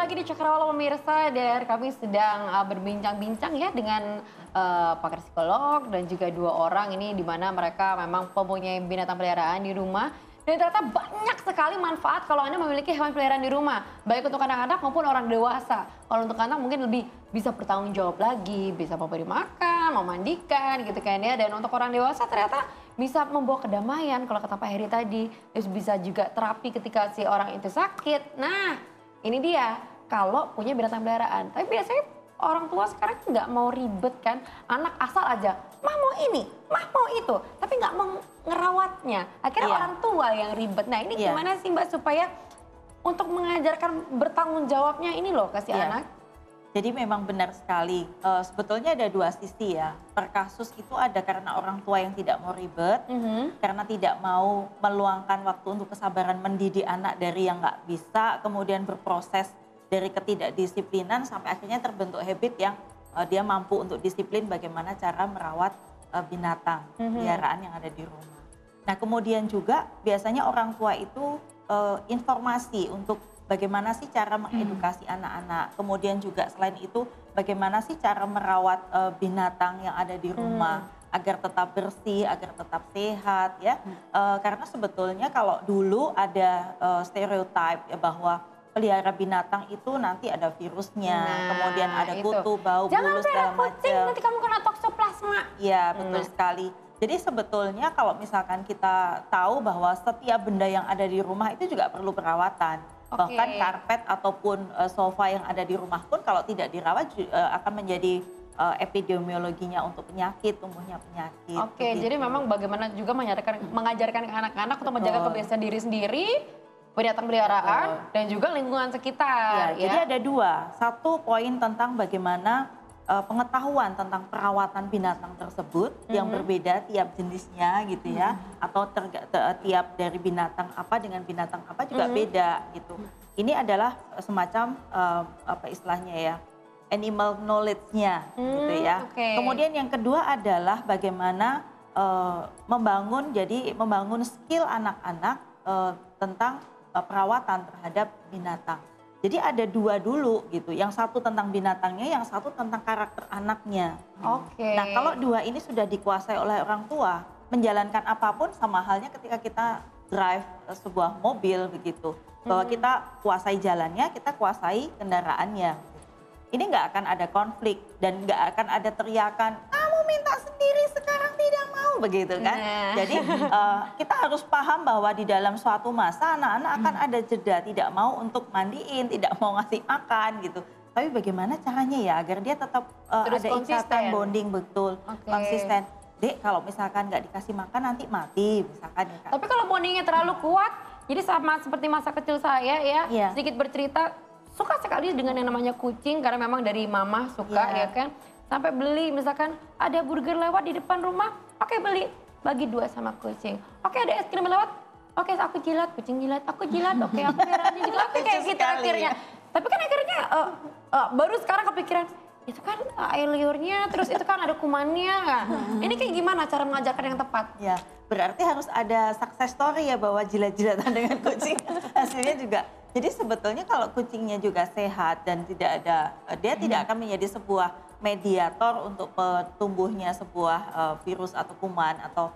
lagi di Cakrawala pemirsa dan kami sedang berbincang-bincang ya dengan pakar psikolog dan juga dua orang ini di mana mereka memang mempunyai binatang peliharaan di rumah dan ternyata banyak sekali manfaat kalau Anda memiliki hewan peliharaan di rumah baik untuk anak-anak maupun orang dewasa. Kalau untuk anak mungkin lebih bisa bertanggung jawab lagi, bisa memberi makan, memandikan gitu kan ya, dan untuk orang dewasa ternyata bisa membawa kedamaian kalau kata Pak Heri tadi, terus bisa juga terapi ketika si orang itu sakit. Nah, ini dia, kalau punya binatang peliharaan. Tapi biasanya orang tua sekarang nggak mau ribet kan, anak asal aja, mah mau ini, mah mau itu, tapi nggak mau ngerawatnya. Akhirnya orang tua yang ribet. Nah ini gimana sih Mbak supaya untuk mengajarkan bertanggung jawabnya ini loh ke si anak? Jadi memang benar sekali, sebetulnya ada dua sisi ya. Per kasus itu ada karena orang tua yang tidak mau ribet, karena tidak mau meluangkan waktu untuk kesabaran mendidik anak dari yang nggak bisa, kemudian berproses dari ketidakdisiplinan sampai akhirnya terbentuk habit yang dia mampu untuk disiplin bagaimana cara merawat binatang peliharaan yang ada di rumah. Nah kemudian juga biasanya orang tua itu informasi untuk bagaimana sih cara mengedukasi anak-anak, kemudian juga selain itu bagaimana sih cara merawat binatang yang ada di rumah agar tetap bersih, agar tetap sehat ya. Karena sebetulnya kalau dulu ada stereotip ya bahwa pelihara binatang itu nanti ada virusnya, kemudian ada kutu, bau, bulu segala macam. Nanti kamu kena toksoplasma. Iya betul sekali. Jadi sebetulnya kalau misalkan kita tahu bahwa setiap benda yang ada di rumah itu juga perlu perawatan. Bahkan karpet ataupun sofa yang ada di rumah pun kalau tidak dirawat akan menjadi epidemiologinya untuk penyakit, tumbuhnya penyakit. Jadi memang bagaimana juga mengajarkan ke anak-anak untuk menjaga kebersihan diri sendiri, binatang peliharaan, dan juga lingkungan sekitar. Jadi ada dua, satu poin tentang bagaimana pengetahuan tentang perawatan binatang tersebut yang berbeda tiap jenisnya gitu ya, atau tiap dari binatang apa dengan binatang apa juga beda gitu. Ini adalah semacam apa istilahnya ya, animal knowledge-nya gitu ya. Kemudian yang kedua adalah bagaimana membangun skill anak-anak tentang perawatan terhadap binatang. Jadi ada dua dulu gitu, yang satu tentang binatangnya, yang satu tentang karakter anaknya. Nah kalau dua ini sudah dikuasai oleh orang tua, menjalankan apapun sama halnya ketika kita drive sebuah mobil begitu. Bahwa kita kuasai jalannya, kita kuasai kendaraannya. Ini nggak akan ada konflik dan nggak akan ada teriakan, kamu minta sendiri sekarang tidak mau begitu kan. Jadi kita harus paham bahwa di dalam suatu masa anak-anak akan ada jeda, tidak mau untuk mandiin, tidak mau ngasih makan gitu. Tapi bagaimana caranya ya agar dia tetap ada ikatan bonding betul, konsisten. Dek kalau misalkan nggak dikasih makan nanti mati misalkan ya Kak. Tapi kalau bondingnya terlalu kuat, jadi sama seperti masa kecil saya ya, sedikit bercerita, suka sekali dengan yang namanya kucing karena memang dari mama suka ya kan. Sampai beli misalkan ada burger lewat di depan rumah, oke beli, bagi dua sama kucing. Oke ada es krim lewat, oke aku jilat, kucing jilat, aku jilat, oke aku peliharanya juga, oke kayak gitu akhirnya. Tapi kan akhirnya baru sekarang kepikiran, itu kan air liurnya, terus itu kan ada kumannya. Ini kayak gimana cara mengajarkan yang tepat? Ya, berarti harus ada success story ya bahwa jilat-jilatan dengan kucing hasilnya juga. Jadi sebetulnya kalau kucingnya juga sehat dan tidak ada, dia tidak akan menjadi sebuah mediator untuk tumbuhnya sebuah virus atau kuman atau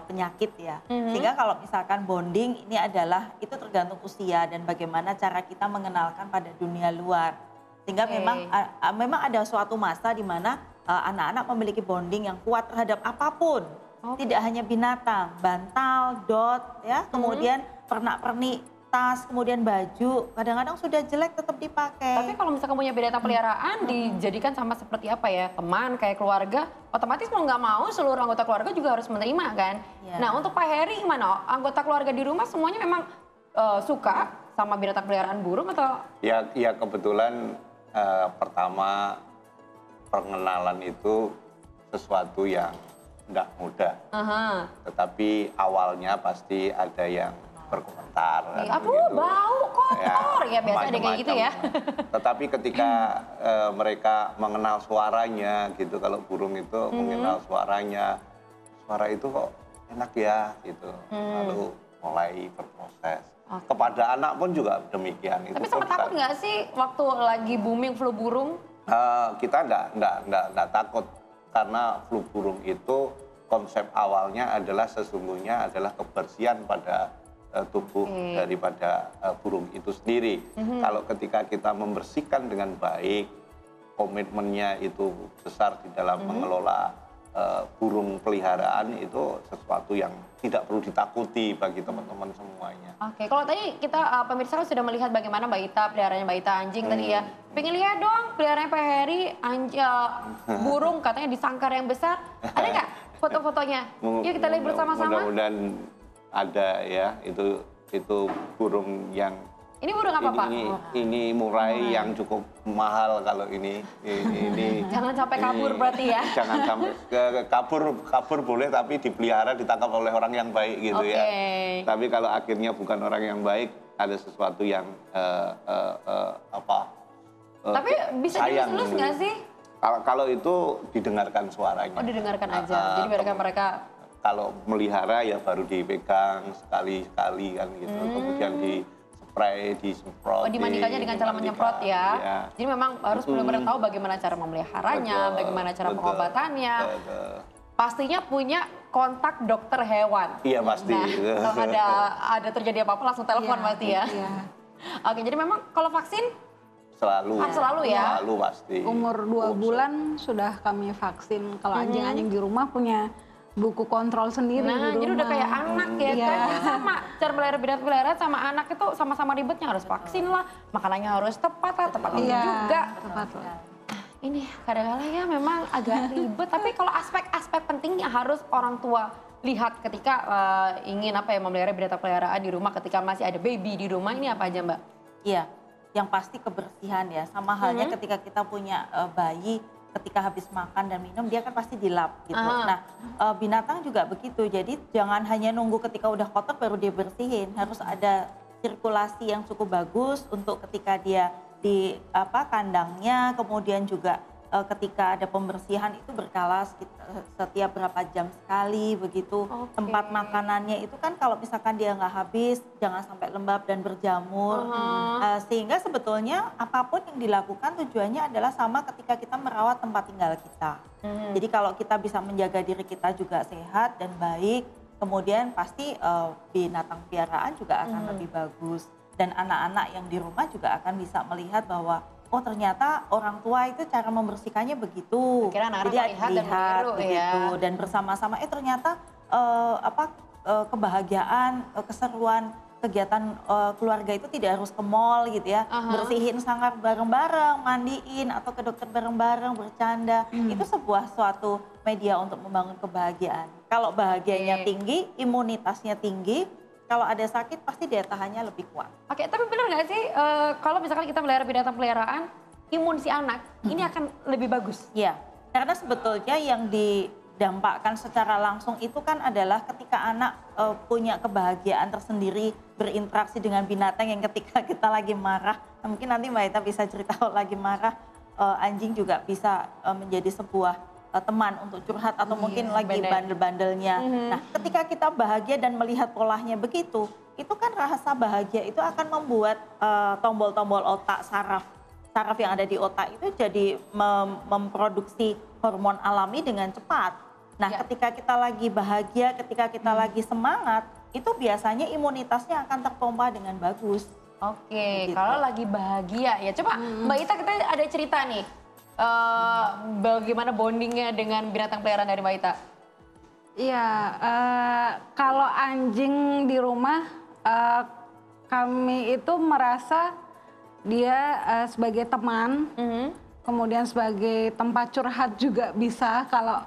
penyakit ya. Sehingga kalau misalkan bonding ini adalah, itu tergantung usia dan bagaimana cara kita mengenalkan pada dunia luar. Sehingga memang ada suatu masa di mana anak-anak memiliki bonding yang kuat terhadap apapun. Tidak hanya binatang, bantal, dot, ya, kemudian pernak-pernik, tas, kemudian baju, kadang-kadang sudah jelek tetap dipakai. Tapi kalau misalkan punya binatang peliharaan dijadikan sama seperti apa ya, teman, kayak keluarga, otomatis mau nggak mau seluruh anggota keluarga juga harus menerima kan. Nah untuk Pak Heri gimana? Anggota keluarga di rumah semuanya memang suka sama binatang peliharaan burung atau? Ya kebetulan pertama pengenalan itu sesuatu yang tidak mudah. Tetapi awalnya pasti ada yang berkomentar. Bau kotor ya biasa ada kayak gitu ya. Tetapi ketika mereka mengenal suaranya gitu, kalau burung itu mengenal suaranya, suara itu kok enak ya gitu. Lalu mulai berproses. Kepada anak pun juga demikian. Tapi sempat takut nggak sih waktu lagi booming flu burung? Kita enggak takut karena flu burung itu konsep awalnya adalah sesungguhnya adalah kebersihan pada tubuh daripada burung itu sendiri. Kalau ketika kita membersihkan dengan baik, komitmennya itu besar di dalam mengelola burung peliharaan, itu sesuatu yang tidak perlu ditakuti bagi teman-teman semuanya. Oke, kalau tadi kita pemirsa kan sudah melihat bagaimana Mbak Ita, peliharaannya Mbak Ita anjing tadi ya. Pengen lihat dong peliharaannya Pak Heri, burung katanya di sangkar yang besar. Ada nggak foto-fotonya? Yuk kita lihat bersama-sama. Mudah-mudahan ada ya, itu burung yang ini burung apa Pak? Ini murai yang cukup mahal kalau ini. Jangan sampai kabur berarti ya? Jangan sampai kabur boleh, tapi dipelihara ditangkap oleh orang yang baik gitu ya. Tapi kalau akhirnya bukan orang yang baik, ada sesuatu yang tapi bisa dilus-lus nggak sih? Kalau itu didengarkan suaranya. Oh, didengarkan aja. Jadi mereka kalau melihara ya baru dipegang sekali-sekali kan gitu. Kemudian disemprot. Dimandikannya dengan cara menyemprot ya. Jadi memang harus benar-benar tahu bagaimana cara memeliharanya, bagaimana cara pengobatannya. Pastinya punya kontak dokter hewan. Iya pasti. Nah, kalau ada terjadi apa-apa langsung telepon pasti ya. Oke, jadi memang kalau vaksin selalu ya. Selalu pasti. Umur 2 bulan sudah kami vaksin. Kalau anjing-anjing di rumah punya buku kontrol sendiri. Nah, jadi udah kayak anak ya kan. Sama cara melihara binatang peliharaan sama anak itu sama-sama ribetnya, harus vaksin lah, makanannya harus tepat lah, tepat waktu juga. Tepat lah. Ini kadang-kadang ya memang agak ribet, tapi kalau aspek-aspek penting yang harus orang tua lihat ketika ingin memelihara binatang peliharaan di rumah, ketika masih ada baby di rumah, ini apa aja Mbak? Iya, yang pasti kebersihan ya. Sama halnya ketika kita punya bayi, ketika habis makan dan minum dia kan pasti dilap gitu. Nah, binatang juga begitu. Jadi jangan hanya nunggu ketika udah kotor baru dia bersihin. Harus ada sirkulasi yang cukup bagus untuk ketika dia di kandangnya, kemudian juga ketika ada pembersihan itu berkala setiap berapa jam sekali begitu. Tempat makanannya itu kan kalau misalkan dia nggak habis, jangan sampai lembab dan berjamur. Sehingga sebetulnya apapun yang dilakukan tujuannya adalah sama ketika kita merawat tempat tinggal kita. Jadi kalau kita bisa menjaga diri kita juga sehat dan baik, kemudian pasti binatang piaraan juga akan lebih bagus. Dan anak-anak yang di rumah juga akan bisa melihat bahwa oh ternyata orang tua itu cara membersihkannya begitu. Jadi lihat begitu dan bersama-sama ternyata kebahagiaan, keseruan kegiatan keluarga itu tidak harus ke mall gitu ya. Bersihin sangkar bareng-bareng, mandiin atau ke dokter bareng-bareng, bercanda. Itu suatu media untuk membangun kebahagiaan. Kalau bahagianya tinggi, imunitasnya tinggi, kalau ada sakit pasti daya tahannya lebih kuat. Oke, tapi benar nggak sih kalau misalkan kita melihara binatang peliharaan, imun si anak ini akan lebih bagus? Iya, karena sebetulnya yang didampakkan secara langsung itu kan adalah ketika anak punya kebahagiaan tersendiri berinteraksi dengan binatang yang ketika kita lagi marah. Nah, mungkin nanti Mbak Ita bisa cerita kalau lagi marah, anjing juga bisa menjadi sebuah teman untuk curhat atau mungkin lagi bandel-bandelnya. Nah, ketika kita bahagia dan melihat polanya begitu, itu kan rasa bahagia itu akan membuat tombol-tombol otak, saraf yang ada di otak itu jadi memproduksi hormon alami dengan cepat. Nah, ketika kita lagi bahagia, ketika kita lagi semangat, itu biasanya imunitasnya akan terpompa dengan bagus. Oke, kalau lagi bahagia ya. Coba Mbak Ita, kita ada cerita nih. Bagaimana bondingnya dengan binatang peliharaan dari Mbak Ita? Iya, kalau anjing di rumah kami itu merasa dia sebagai teman, kemudian sebagai tempat curhat juga bisa kalau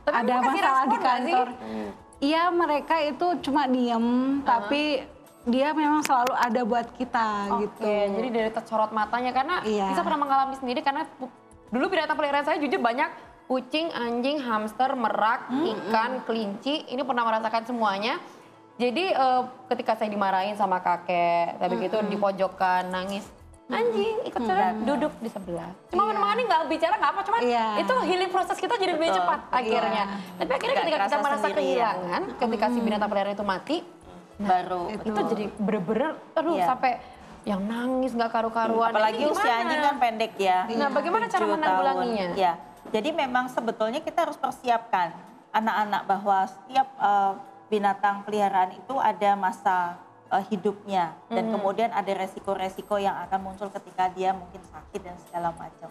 ada masalah di kantor. Iya, mereka itu cuma diem, tapi dia memang selalu ada buat kita gitu. Jadi dari tersorot matanya, karena bisa pernah mengalami sendiri, karena dulu binatang peliharaan saya jujur banyak kucing, anjing, hamster, merak, ikan, kelinci, ini pernah merasakan semuanya. Jadi ketika saya dimarahin sama kakek, tapi gitu di pojokan nangis, anjing ikut duduk di sebelah. Cuma menemani, nggak bicara, nggak apa, cuma itu healing proses kita jadi lebih cepat akhirnya. Tapi akhirnya ketika kita merasa kehilangan, ketika si binatang peliharaan itu mati, baru. Itu jadi bener-bener, aduh Iya. sampai yang nangis nggak karu-karuan. Apalagi Ini usia gimana? anjing kan pendek ya. Nah, bagaimana cara 7 menanggulanginya? tahun. Ya, jadi memang sebetulnya kita harus persiapkan anak-anak bahwa setiap binatang peliharaan itu ada masa hidupnya dan kemudian ada resiko-resiko yang akan muncul ketika dia mungkin sakit dan segala macam.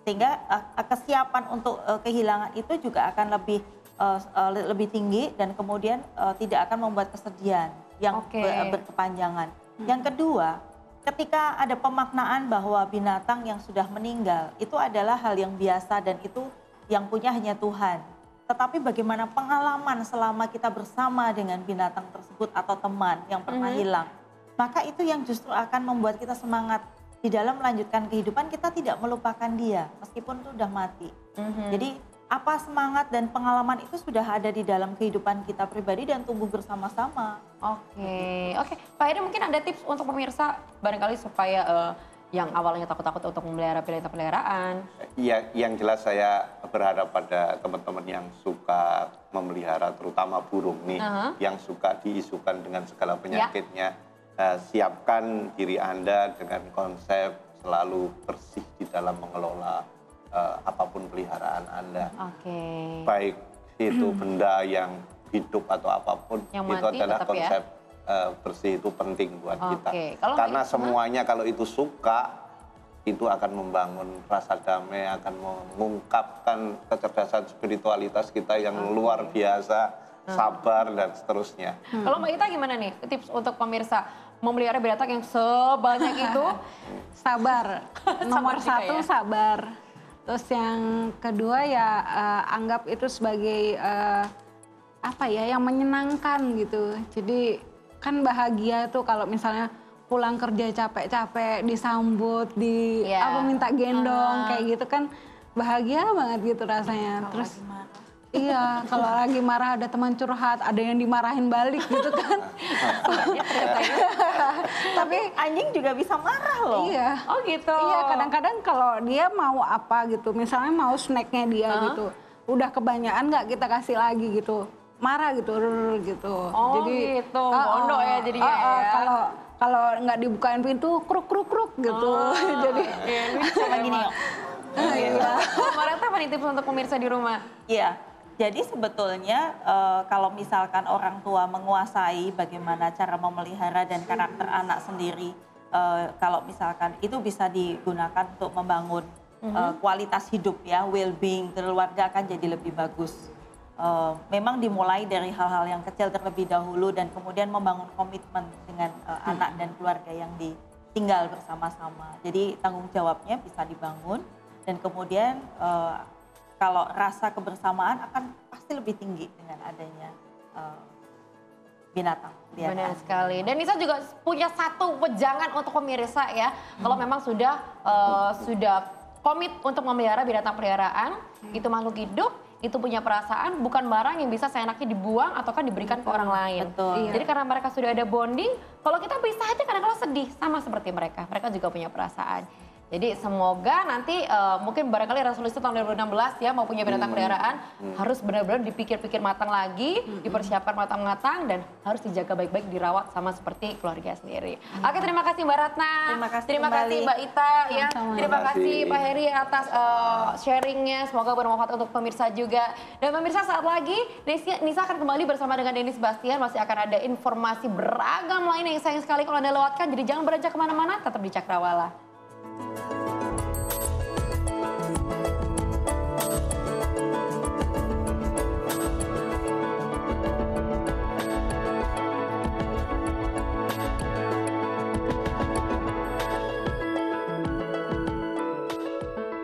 Sehingga kesiapan untuk kehilangan itu juga akan lebih tinggi dan kemudian tidak akan membuat kesedihan yang berkepanjangan. Yang kedua, ketika ada pemaknaan bahwa binatang yang sudah meninggal itu adalah hal yang biasa dan itu yang punya hanya Tuhan. Tetapi bagaimana pengalaman selama kita bersama dengan binatang tersebut atau teman yang pernah hilang. Maka itu yang justru akan membuat kita semangat di dalam melanjutkan kehidupan, kita tidak melupakan dia meskipun itu sudah mati. Jadi apa semangat dan pengalaman itu sudah ada di dalam kehidupan kita pribadi dan tumbuh bersama-sama. Oke. Pak Heri mungkin ada tips untuk pemirsa barangkali supaya yang awalnya takut-takut untuk memelihara binatang peliharaan. Iya, yang jelas saya berharap pada teman-teman yang suka memelihara, terutama burung nih, yang suka diisukan dengan segala penyakitnya. Siapkan diri Anda dengan konsep selalu bersih di dalam mengelola apapun peliharaan Anda. Baik itu benda yang hidup atau apapun, yang itu mati, adalah tetap konsep bersih itu penting buat kita. Karena Kalau semuanya kalau itu suka, itu akan membangun rasa damai, akan mengungkapkan kecerdasan spiritualitas kita yang luar biasa, sabar dan seterusnya. Kalau Mbak Ita gimana nih tips untuk pemirsa memelihara binatang yang sebanyak itu? Sabar. Nomor Sabar juga 1 ya? sabar. Terus yang kedua ya anggap itu sebagai apa ya, yang menyenangkan gitu. Jadi kan bahagia tuh kalau misalnya pulang kerja capek-capek disambut, minta gendong kayak gitu kan bahagia banget gitu rasanya. Terus iya, kalau lagi marah ada teman curhat, ada yang dimarahin balik gitu kan. Tapi anjing juga bisa marah loh. Iya. Oh gitu. Iya, kadang-kadang kalau dia mau apa gitu, misalnya mau snacknya dia gitu, udah kebanyakan nggak kita kasih lagi gitu, marah gitu, gitu. Oh gitu, bondo ya jadinya ya. Kalau nggak dibukain pintu, kruk kruk kruk gitu. Jadi Sama gini yuk. Iya. Kemarin apa nih tips untuk pemirsa di rumah? Iya, jadi sebetulnya kalau misalkan orang tua menguasai bagaimana cara memelihara dan karakter anak sendiri, kalau misalkan itu bisa digunakan untuk membangun kualitas hidup ya, well-being keluarga akan jadi lebih bagus. Memang dimulai dari hal-hal yang kecil terlebih dahulu dan kemudian membangun komitmen dengan anak dan keluarga yang ditinggal bersama-sama. Jadi tanggung jawabnya bisa dibangun dan kemudian kalau rasa kebersamaan akan pasti lebih tinggi dengan adanya binatang. Benar sekali. Dan Nisa juga punya satu wejangan untuk pemirsa ya. Kalau memang sudah komit untuk memelihara binatang peliharaan, itu makhluk hidup, itu punya perasaan, bukan barang yang bisa seenaknya dibuang ataukah diberikan ke orang lain. Betul. Jadi karena mereka sudah ada bonding, kalau kita bisa aja kadang-kadang sedih sama seperti mereka. Mereka juga punya perasaan. Jadi semoga nanti mungkin barangkali resolusi tahun 2016 ya mau punya binatang peliharaan harus benar-benar dipikir-pikir matang lagi, dipersiapkan matang-matang dan harus dijaga baik-baik, dirawat sama seperti keluarga sendiri. Oke, terima kasih Mbak Ratna. Terima kasih Mbak Ita ya. Sama-sama. Terima kasih Pak Heri atas sharingnya. Semoga bermanfaat untuk pemirsa juga. Dan pemirsa saat lagi Nisa akan kembali bersama dengan Denny Sebastian. Masih akan ada informasi beragam lain yang sayang sekali kalau Anda lewatkan. Jadi jangan beranjak kemana-mana, tetap di Cakrawala.